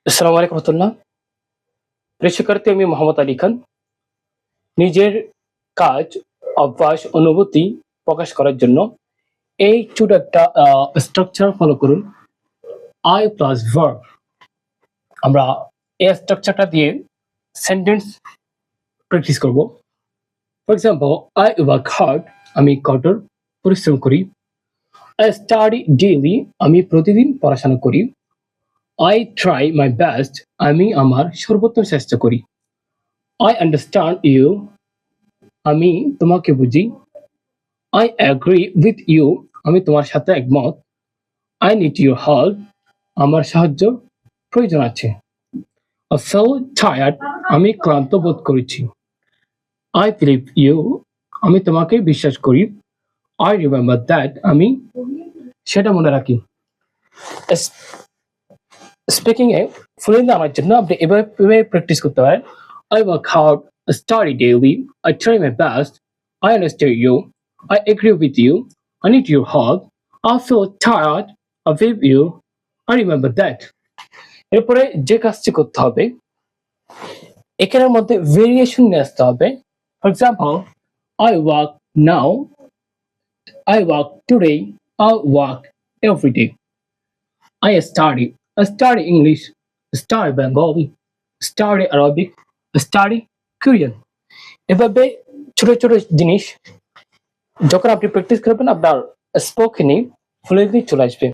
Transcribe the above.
আসসালামু আলাইকুম রহমতুল্লাহ। প্রিয় শিক্ষার্থী, আমি মোহাম্মদ আলী খান। নিজের কাজ, অভ্যাস, অনুভূতি প্রকাশ করার জন্য এই ছোট একটা স্ট্রাকচার ফলো করুন। I plus verb. আমরা এই স্ট্রাকচারটা দিয়ে সেন্টেন্স প্র্যাকটিস করব। For example, I work hard. আমি কঠোর পরিশ্রম করি। I study daily. আমি প্রতিদিন পড়াশোনা করি। I try my best. আমি আমার সর্বোত্তম চেষ্টা করি। I understand you. আমি তোমাকে বুঝি। I agree with you. আমি তোমার সাথে একমত। I need your help. আমার সাহায্য প্রয়োজন আছে। I feel tired. আমি ক্লান্ত বোধ করেছি। I believe you. আমি তোমাকে বিশ্বাস করি। I remember that. আমি সেটা মনে রাখি। স্পিকিং এ ফ্লুয়েন্ট আনার জন্য আপনি এভাবে প্র্যাকটিস করতে পারেন। I work hard, I study daily, I try my best, I understand you, I agree with you, I need your help, I feel tired, I believe you, I remember that. এরপরে যে কাজটি করতে হবে, এখানের মধ্যে variation নিয়ে আসতে হবে। For example, I work now, I work today, I work every day. I study English, study Bengali, study Arabic, study Korean. এভাবে ছোট ছোট জিনিস যখন আপনি প্র্যাকটিস করবেন, আপনার স্পোকেনে ফ্লুয়েন্টলি চলে আসবে।